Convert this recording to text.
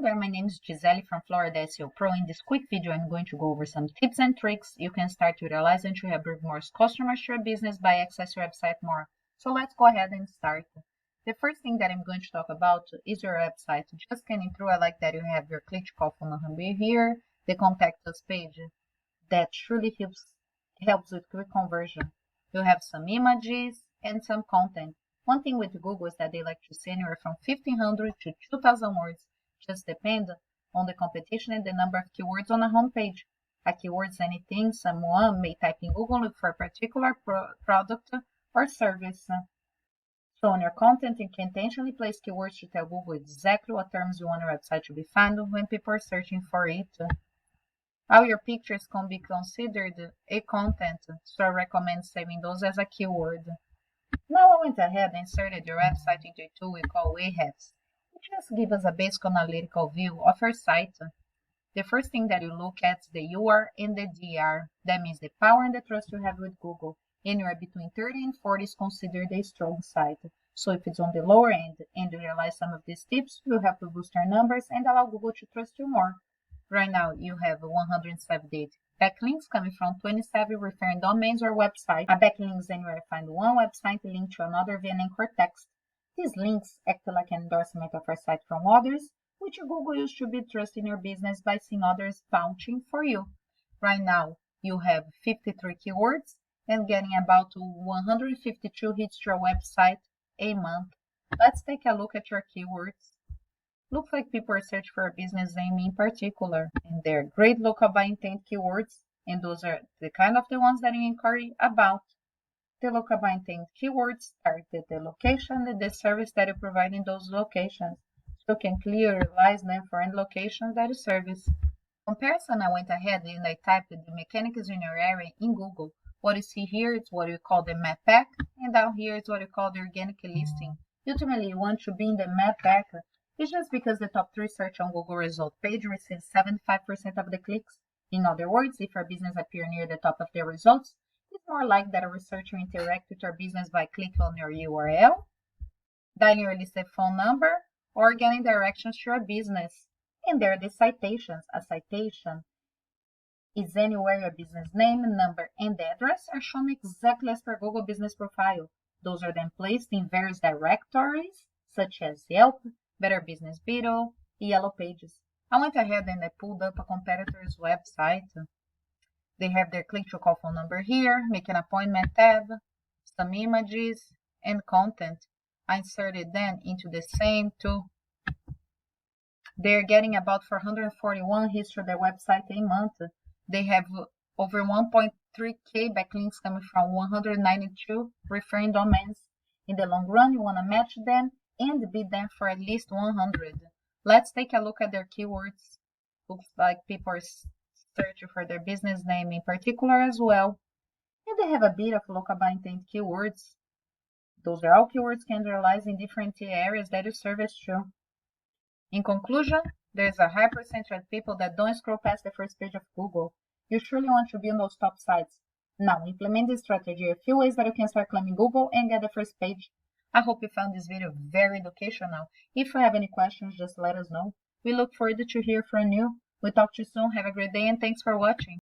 there, my name is Gisele from Florida SEO Pro. In this quick video, I'm going to go over some tips and tricks you can start utilizing to help bring more customers to your business by access your website more. So let's go ahead and start. The first thing that I'm going to talk about is your website. Just scanning through, I like that you have your click to call phone number here, the contact us page. That truly helps with quick conversion. You have some images and some content. One thing with Google is that they like to see anywhere from 1,500 to 2,000 words. Just depend on the competition and the number of keywords on a homepage. A keyword is anything someone may type in Google, look for a particular product or service. So on your content, you can intentionally place keywords to tell Google exactly what terms you want your website to be found when people are searching for it. All your pictures can be considered a content, so I recommend saving those as a keyword. Now I went ahead and inserted your website into a tool we call Ahrefs, which just gives us a basic analytical view of your site. The first thing that you look at is the UR and the DR. That means the power and the trust you have with Google. Anywhere between 30 and 40 is considered a strong site. So if it's on the lower end and you realize some of these tips, you have to boost your numbers and allow Google to trust you more. Right now, you have 178 backlinks coming from 27 referring domains or websites. A backlink is anywhere you find one website linked to another via an anchor text. These links act like an endorsement of your site from others, which Google used to be trusting your business by seeing others vouching for you. Right now, you have 53 keywords and getting about 152 hits to your website a month. Let's take a look at your keywords. Looks like people are searching for a business name in particular, and they're great local by intent keywords, and those are the kind of the ones that you inquiry about. The local by intent keywords target the location and the service that you provide in those locations, so you can clearly realize them for any locations that you service. Comparison, I went ahead and I typed the mechanics in your area in Google. What you see here is what we call the map pack, and down here is what we call the organic listing. Ultimately, you want to be in the map pack. It's just because the top 3 search on Google result page receives 75% of the clicks. In other words, if your business appears near the top of the results, it's more likely that a researcher will interact with your business by clicking on your URL, dialing your listed phone number, or getting directions to your business. And there are the citations. A citation is anywhere your business name, number, and address are shown exactly as per Google Business Profile. Those are then placed in various directories, such as Yelp, Better Business Beetle, Yellow Pages. I went ahead and I pulled up a competitor's website. They have their click to call phone number here, make an appointment tab, some images, and content. I inserted them into the same tool. They're getting about 441 hits to their website a month. They have over 1.3k backlinks coming from 192 referring domains. In the long run, you want to match them and beat them for at least 100. Let's take a look at their keywords. Looks like people are searching for their business name in particular as well. And they have a bit of local by intent keywords. Those are all keywords can realize in different areas that you service to. In conclusion, there's a high percentage of people that don't scroll past the first page of Google. You surely want to be on those top sites. Now, implement this strategy. A few ways that you can start climbing Google and get the first page. I hope you found this video very educational. If you have any questions, just let us know. We look forward to hear from you. We'll talk to you soon. Have a great day and thanks for watching.